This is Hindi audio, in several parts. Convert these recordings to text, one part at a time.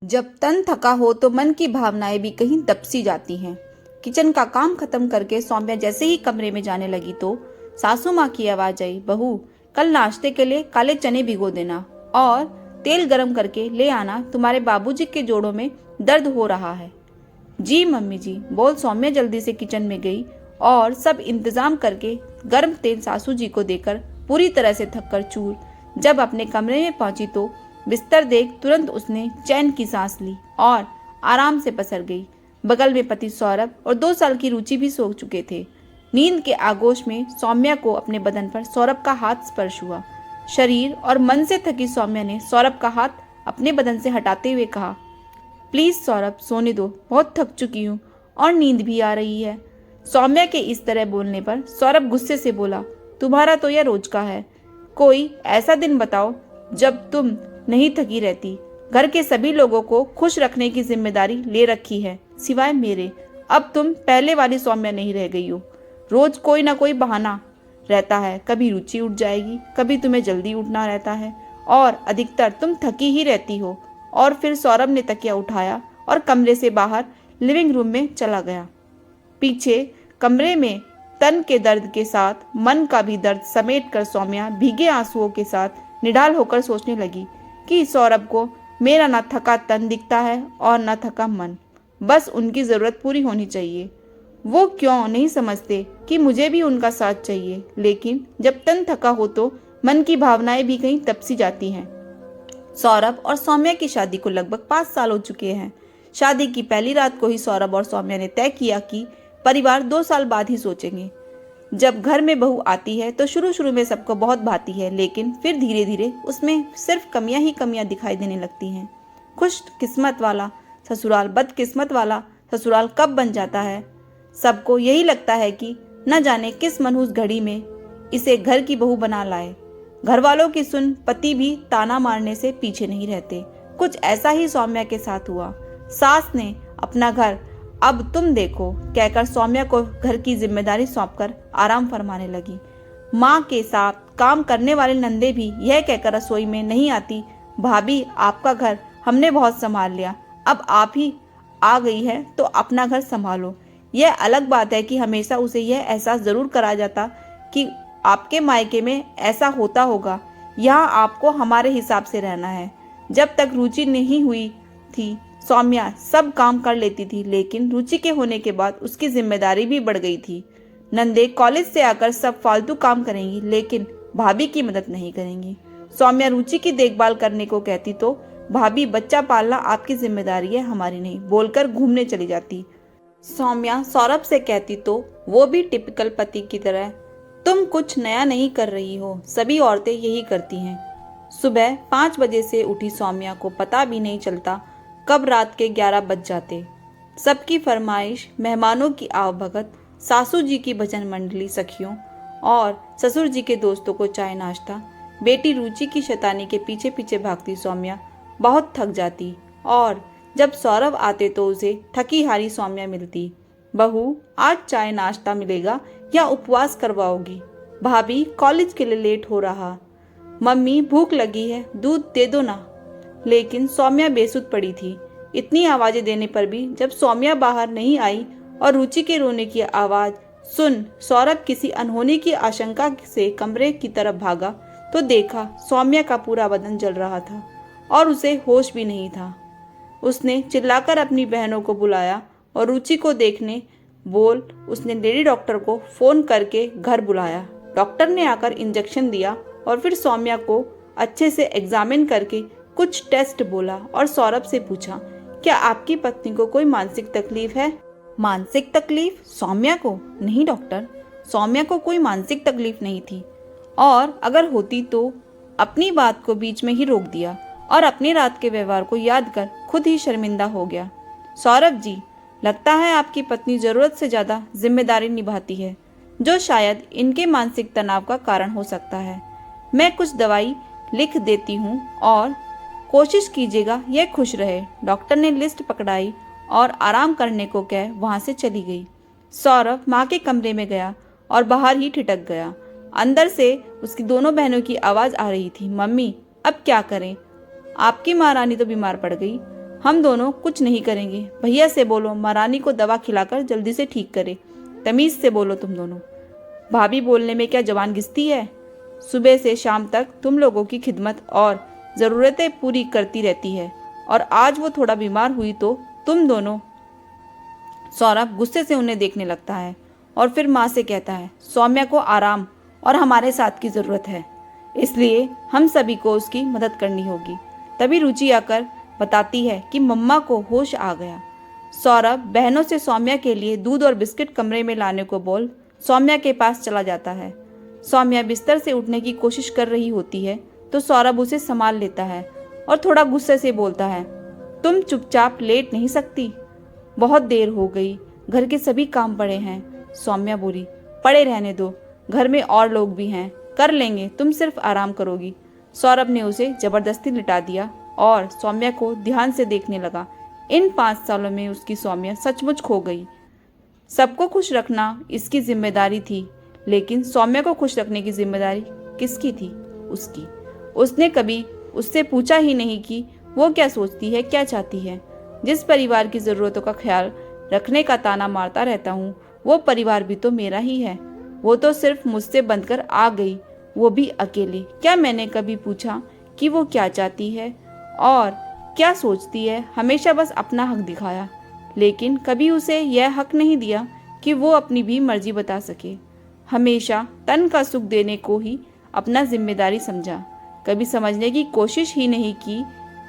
जब तन थका हो तो मन की भावनाएं भी कहीं दबसी जाती हैं। किचन का काम खत्म करके सौम्या जैसे ही कमरे में जाने लगी तो सासू माँ की आवाज आई, बहू कल नाश्ते के लिए काले चने भिगो देना और तेल गरम करके ले आना, तुम्हारे बाबूजी के जोड़ों में दर्द हो रहा है। जी मम्मी जी, बोल सौम्या जल्दी से किचन में गई और सब इंतजाम करके गर्म तेल सासू जी को देकर पूरी तरह से थककर चूर जब अपने कमरे में पहुंची तो बिस्तर देख तुरंत उसने चैन की सांस ली और आराम से पसर गई। बगल में पति सौरभ और 2 साल की रुचि भी सो चुके थे। नींद के आगोश में सौम्या को अपने बदन पर सौरभ का हाथ स्पर्श हुआ। शरीर और मन से थकी सौम्या ने सौरभ का हाथ अपने बदन से हटाते हुए कहा, प्लीज सौरभ सोने दो, बहुत थक चुकी हूँ और नींद भी आ रही है। सौम्या के इस तरह बोलने पर सौरभ गुस्से से बोला, तुम्हारा तो यह रोज का है, कोई ऐसा दिन बताओ जब तुम नहीं थकी रहती। घर के सभी लोगों को खुश रखने की जिम्मेदारी ले रखी है सिवाय मेरे। अब तुम पहले वाली सौम्या नहीं रह गई हो। रोज कोई ना कोई बहाना रहता है, कभी रुचि उठ जाएगी, कभी तुम्हें जल्दी उठना रहता है और अधिकतर तुम थकी ही रहती हो। और फिर सौरभ ने तकिया उठाया और कमरे से बाहर लिविंग रूम में चला गया। पीछे कमरे में तन के दर्द के साथ मन का भी दर्द समेट कर सौम्या भीगे आंसुओं के साथ निढाल होकर सोचने लगी कि सौरभ को मेरा न थका तन दिखता है और न थका मन, बस उनकी ज़रूरत पूरी होनी चाहिए। वो क्यों नहीं समझते कि मुझे भी उनका साथ चाहिए, लेकिन जब तन थका हो तो मन की भावनाएं भी कहीं तपसी जाती हैं। सौरभ और सौम्या की शादी को लगभग 5 साल हो चुके हैं। शादी की पहली रात को ही सौरभ और सौम्या ने तय किया कि परिवार 2 साल बाद ही सोचेंगे। जब घर में बहू आती है तो शुरू में सबको बहुत भाती है, लेकिन फिर धीरे धीरे उसमें सिर्फ कमियां ही कमियां दिखाई देने लगती हैं। खुश किस्मत वाला ससुराल बदकिस्मत वाला ससुराल कब बन जाता है। सबको यही लगता है कि न जाने किस मनहूस घड़ी में इसे घर की बहू बना लाए। घर वालों की सुन पति भी ताना मारने से पीछे नहीं रहते। कुछ ऐसा ही सौम्या के साथ हुआ। सास ने अपना घर अब तुम देखो कहकर सौम्या को घर की जिम्मेदारी सौंपकर आराम फरमाने लगी। माँ के साथ काम करने वाले नंदे भी यह कहकर रसोई में नहीं आती, भाभी आपका घर हमने बहुत संभाल लिया, अब आप ही आ गई है तो अपना घर संभालो। यह अलग बात है कि हमेशा उसे यह एहसास जरूर करा जाता कि आपके मायके में ऐसा होता होगा, यहाँ आपको हमारे हिसाब से रहना है। जब तक रुचि नहीं हुई थी सौम्या सब काम कर लेती थी, लेकिन रुचि के होने के बाद उसकी जिम्मेदारी भी बढ़ गई थी। नंदे कॉलेज से आकर सब फालतू काम करेंगी, लेकिन भाभी की मदद नहीं करेंगी। सौम्या रुचि की देखभाल करने को कहती तो भाभी बच्चा पालना आपकी जिम्मेदारी है, हमारी नहीं, बोलकर घूमने चली जाती। सौम्या सौरभ से कहती तो वो भी टिपिकल पति की तरह, तुम कुछ नया नहीं कर रही हो, सभी औरतें यही करती हैं। सुबह 5 बजे से उठी सौम्या को पता भी नहीं चलता कब रात के 11 बज जाते। सबकी फरमाइश, मेहमानों की आवभगत, सासू जी की भजन मंडली सखियों और ससुर जी के दोस्तों को चाय नाश्ता, बेटी रुचि की शैतानी के पीछे पीछे भागती सौम्या बहुत थक जाती और जब सौरभ आते तो उसे थकी हारी सौम्या मिलती। बहू आज चाय नाश्ता मिलेगा या उपवास करवाओगी? भाभी कॉलेज के लिए लेट हो रहा। मम्मी भूख लगी है, दूध दे दो ना। लेकिन सौम्या बेसुध पड़ी थी। इतनी आवाजें देने पर भी जब सौम्या बाहर नहीं आई और रुचि के रोने की आवाज सुन सौरभ किसी अनहोनी की आशंका से कमरे की तरफ भागा तो देखा सौम्या का पूरा बदन जल रहा था और उसे होश भी नहीं था। उसने चिल्लाकर अपनी बहनों को बुलाया और रुचि को देखने बोल उसने लेडी डॉक्टर को फोन करके घर बुलाया। डॉक्टर ने आकर इंजेक्शन दिया और फिर सौम्या को अच्छे से एग्जामिन करके कुछ टेस्ट बोला और सौरभ से पूछा, क्या आपकी पत्नी को कोई मानसिक तकलीफ है? मानसिक तकलीफ? सौम्या को? नहीं डॉक्टर, सौम्या को कोई मानसिक तकलीफ नहीं थी, और अगर होती तो अपनी बात को बीच में ही रोक दिया और अपनी रात के व्यवहार को याद कर खुद ही शर्मिंदा हो गया। सौरभ जी, लगता है आपकी पत्नी जरूरत से ज्यादा जिम्मेदारी निभाती है, जो शायद इनके मानसिक तनाव का कारण हो सकता है। मैं कुछ दवाई लिख देती हूँ और कोशिश कीजिएगा यह खुश रहे। डॉक्टर ने लिस्ट पकड़ाई और आराम करने को कह वहां से चली गई। सौरभ माँ के कमरे में गया और बाहर ही ठिठक गया। अंदर से उसकी दोनों बहनों की आवाज आ रही थी, मम्मी अब क्या करें, आपकी महारानी तो बीमार पड़ गई, हम दोनों कुछ नहीं करेंगे। भैया से बोलो महारानी को दवा खिलाकर जल्दी से ठीक करे। तमीज से बोलो तुम दोनों। भाभी बोलने में क्या जबान घिसती है? सुबह से शाम तक तुम लोगों की खिदमत और ज़रूरतें पूरी करती रहती है, और आज वो थोड़ा बीमार हुई तो तुम दोनों। सौरभ गुस्से से उन्हें देखने लगता है और फिर माँ से कहता है, सौम्या को आराम और हमारे साथ की ज़रूरत है, इसलिए हम सभी को उसकी मदद करनी होगी। तभी रुचि आकर बताती है कि मम्मा को होश आ गया। सौरभ बहनों से सौम्या के लिए दूध और बिस्किट कमरे में लाने को बोल सौम्या के पास चला जाता है। सौम्या बिस्तर से उठने की कोशिश कर रही होती है तो सौरभ उसे संभाल लेता है और थोड़ा गुस्से से बोलता है, तुम चुपचाप लेट नहीं सकती? बहुत देर हो गई, घर के सभी काम पड़े हैं। सौम्या बोली, पड़े रहने दो, घर में और लोग भी हैं, कर लेंगे, तुम सिर्फ आराम करोगी। सौरभ ने उसे जबरदस्ती लिटा दिया और सौम्या को ध्यान से देखने लगा। इन 5 सालों में उसकी सौम्या सचमुच खो गई। सबको खुश रखना इसकी जिम्मेदारी थी, लेकिन सौम्या को खुश रखने की जिम्मेदारी किसकी थी? उसकी। उसने कभी उससे पूछा ही नहीं कि वो क्या सोचती है, क्या चाहती है। जिस परिवार की ज़रूरतों का ख्याल रखने का ताना मारता रहता हूँ, वो परिवार भी तो मेरा ही है। वो तो सिर्फ मुझसे बंधकर आ गई, वो भी अकेले। क्या मैंने कभी पूछा कि वो क्या चाहती है और क्या सोचती है? हमेशा बस अपना हक दिखाया, लेकिन कभी उसे यह हक नहीं दिया कि वो अपनी भी मर्जी बता सके। हमेशा तन का सुख देने को ही अपना जिम्मेदारी समझा, कभी समझने की कोशिश ही नहीं की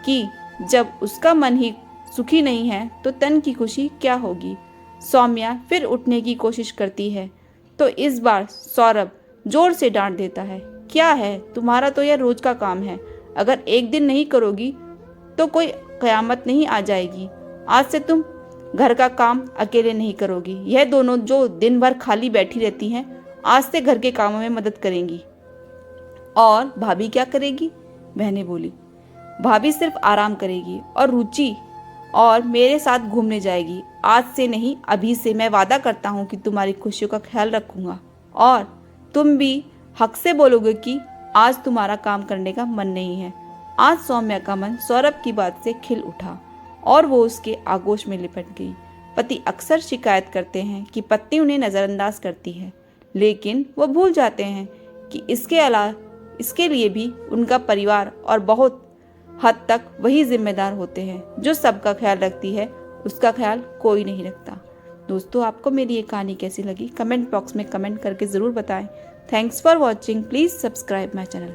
कि जब उसका मन ही सुखी नहीं है तो तन की खुशी क्या होगी। सौम्या फिर उठने की कोशिश करती है तो इस बार सौरभ जोर से डांट देता है, क्या है तुम्हारा, तो यह रोज का काम है, अगर एक दिन नहीं करोगी तो कोई कयामत नहीं आ जाएगी। आज से तुम घर का काम अकेले नहीं करोगी, यह दोनों जो दिन भर खाली बैठी रहती हैं आज से घर के कामों में मदद करेंगी। और भाभी क्या करेगी? बहनें बोली, भाभी सिर्फ आराम करेगी और रुचि और मेरे साथ घूमने जाएगी। आज से नहीं, अभी से मैं वादा करता हूँ कि तुम्हारी खुशियों का ख्याल रखूंगा, और तुम भी हक से बोलोगे कि आज तुम्हारा काम करने का मन नहीं है। आज सौम्या का मन सौरभ की बात से खिल उठा और वो उसके आगोश में लिपट गई। पति अक्सर शिकायत करते हैं कि पत्नी उन्हें नज़रअंदाज करती है, लेकिन वो भूल जाते हैं कि इसके लिए भी उनका परिवार और बहुत हद तक वही जिम्मेदार होते हैं। जो सबका ख्याल रखती है उसका ख्याल कोई नहीं रखता। दोस्तों, आपको मेरी ये कहानी कैसी लगी कमेंट बॉक्स में कमेंट करके ज़रूर बताएं। Thanks for watching. Please subscribe my channel.